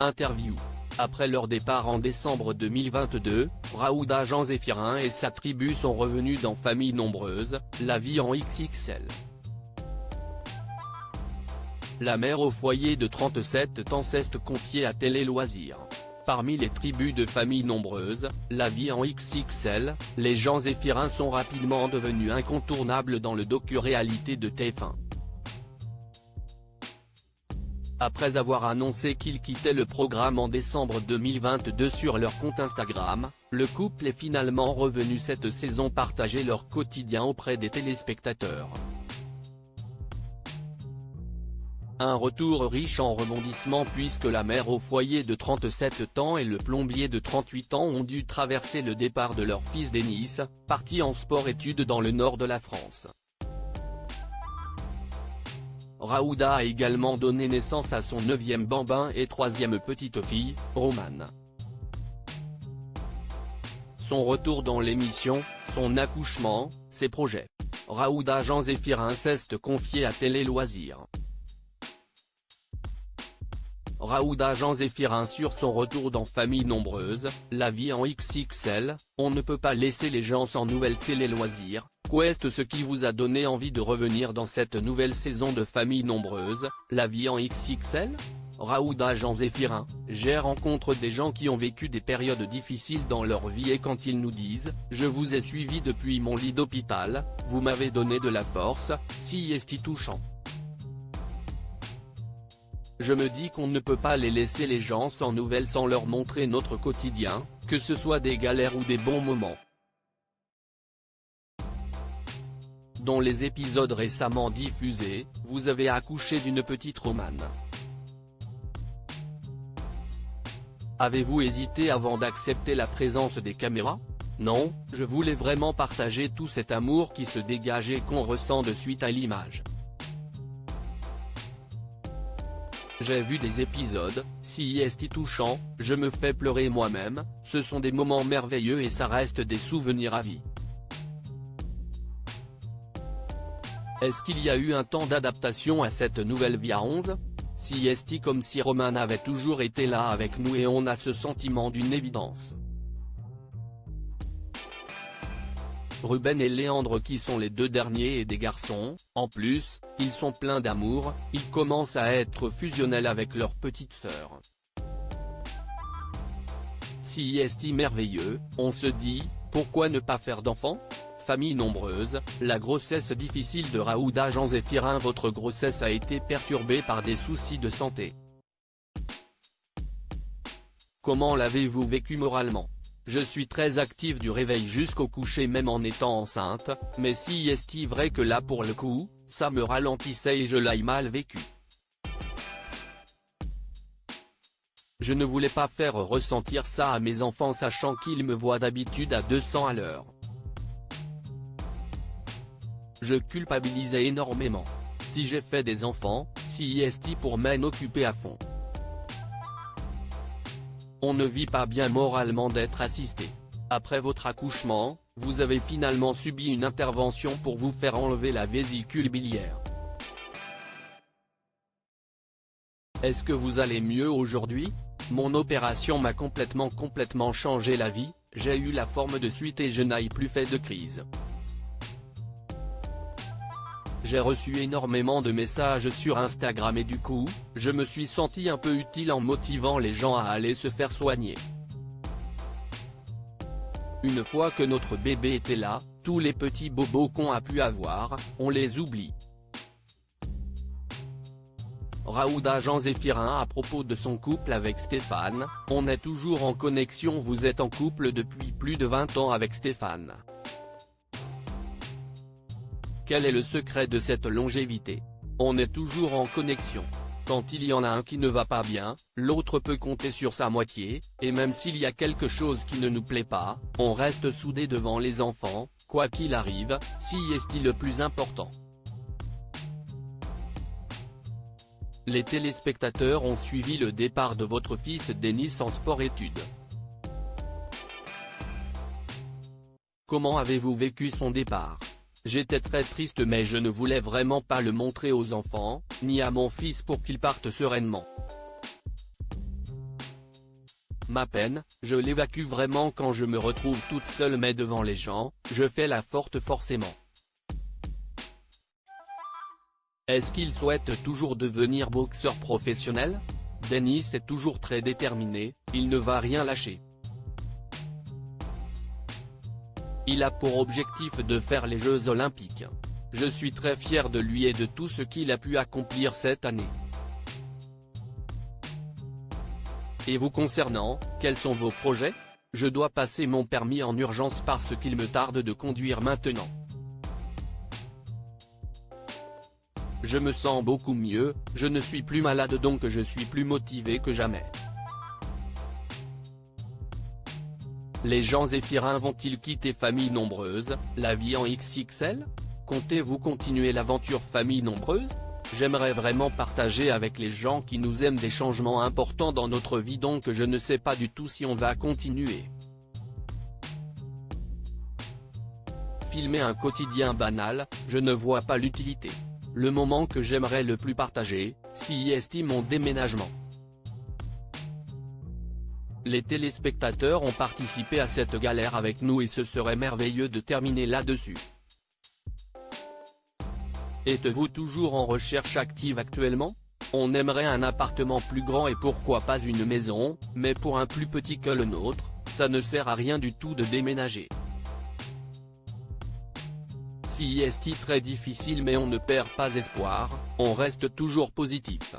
Interview. Après leur départ en décembre 2022, Raouda Jean-Zéphirin et sa tribu sont revenus dans Famille Nombreuse, la vie en XXL. La mère au foyer de 37 ans s'est confiée à Télé Loisirs. Parmi les tribus de Famille Nombreuse, la vie en XXL, les Jean-Zéphirins sont rapidement devenus incontournables dans le docu-réalité de TF1. Après avoir annoncé qu'ils quittaient le programme en décembre 2022 sur leur compte Instagram, le couple est finalement revenu cette saison partager leur quotidien auprès des téléspectateurs. Un retour riche en rebondissements puisque la mère au foyer de 37 ans et le plombier de 38 ans ont dû traverser le départ de leur fils Denis, parti en sport-études dans le nord de la France. Raouda a également donné naissance à son 9e bambin et 3e petite fille, Romane. Son retour dans l'émission, son accouchement, ses projets. Raouda Jean-Zéphirin s'est confié à Télé Loisirs. Raouda Jean-Zéphirin sur son retour dans Famille Nombreuse, la vie en XXL, on ne peut pas laisser les gens sans nouvelles Télé Loisirs. Qu'est-ce ce qui vous a donné envie de revenir dans cette nouvelle saison de Famille Nombreuse, la vie en XXL? Raouda Jean-Zéphirin, j'ai rencontré des gens qui ont vécu des périodes difficiles dans leur vie et quand ils nous disent « Je vous ai suivi depuis mon lit d'hôpital, vous m'avez donné de la force », si est touchant. Je me dis qu'on ne peut pas les laisser les gens sans nouvelles sans leur montrer notre quotidien, que ce soit des galères ou des bons moments. Dans les épisodes récemment diffusés, vous avez accouché d'une petite Romane. Avez-vous hésité avant d'accepter la présence des caméras? Non, je voulais vraiment partager tout cet amour qui se dégage et qu'on ressent de suite à l'image. J'ai vu des épisodes, si est touchant, je me fais pleurer moi-même, ce sont des moments merveilleux et ça reste des souvenirs à vie. Est-ce qu'il y a eu un temps d'adaptation à cette nouvelle vie à 11? Si est comme si Romane avait toujours été là avec nous et on a ce sentiment d'une évidence. Ruben et Léandre qui sont les deux derniers et des garçons, en plus, ils sont pleins d'amour, ils commencent à être fusionnels avec leur petite sœur. Si est merveilleux, on se dit, pourquoi ne pas faire d'enfants? Famille Nombreuse, la grossesse difficile de Raouda Jean-Zéphirin. Votre grossesse a été perturbée par des soucis de santé. Comment l'avez-vous vécu moralement? Je suis très active du réveil jusqu'au coucher même en étant enceinte, mais si est vrai que là pour le coup, ça me ralentissait et je l'ai mal vécu. Je ne voulais pas faire ressentir ça à mes enfants sachant qu'ils me voient d'habitude à 200 à l'heure. Je culpabilisais énormément. Si j'ai fait des enfants, si est pour m'en occuper à fond. On ne vit pas bien moralement d'être assisté. Après votre accouchement, vous avez finalement subi une intervention pour vous faire enlever la vésicule biliaire. Est-ce que vous allez mieux aujourd'hui? Mon opération m'a complètement changé la vie, j'ai eu la forme de suite et je n'ai plus fait de crise. J'ai reçu énormément de messages sur Instagram et du coup, je me suis senti un peu utile en motivant les gens à aller se faire soigner. Une fois que notre bébé était là, tous les petits bobos qu'on a pu avoir, on les oublie. Raouda Jean-Zéphirin à propos de son couple avec Stéphane, on est toujours en connexion. Vous êtes en couple depuis plus de 20 ans avec Stéphane. Quel est le secret de cette longévité? On est toujours en connexion. Quand il y en a un qui ne va pas bien, l'autre peut compter sur sa moitié, et même s'il y a quelque chose qui ne nous plaît pas, on reste soudés devant les enfants, quoi qu'il arrive, si est-il le plus important. Les téléspectateurs ont suivi le départ de votre fils Denis en sport-études. Comment avez-vous vécu son départ? J'étais très triste mais je ne voulais vraiment pas le montrer aux enfants, ni à mon fils pour qu'il parte sereinement. Ma peine, je l'évacue vraiment quand je me retrouve toute seule, mais devant les gens, je fais la forte forcément. Est-ce qu'il souhaite toujours devenir boxeur professionnel? Denis est toujours très déterminé, il ne va rien lâcher. Il a pour objectif de faire les Jeux Olympiques. Je suis très fier de lui et de tout ce qu'il a pu accomplir cette année. Et vous concernant, quels sont vos projets? Je dois passer mon permis en urgence parce qu'il me tarde de conduire maintenant. Je me sens beaucoup mieux, je ne suis plus malade, donc je suis plus motivé que jamais. Les gens Zéphirin vont-ils quitter Famille Nombreuse, la vie en XXL? Comptez-vous continuer l'aventure Famille Nombreuse? J'aimerais vraiment partager avec les gens qui nous aiment des changements importants dans notre vie, donc je ne sais pas du tout si on va continuer. Filmer un quotidien banal, je ne vois pas l'utilité. Le moment que j'aimerais le plus partager, c'est mon déménagement. Les téléspectateurs ont participé à cette galère avec nous et ce serait merveilleux de terminer là-dessus. Êtes-vous toujours en recherche active actuellement? On aimerait un appartement plus grand et pourquoi pas une maison, mais pour un plus petit que le nôtre, ça ne sert à rien du tout de déménager. C'est très difficile, mais on ne perd pas espoir, on reste toujours positif.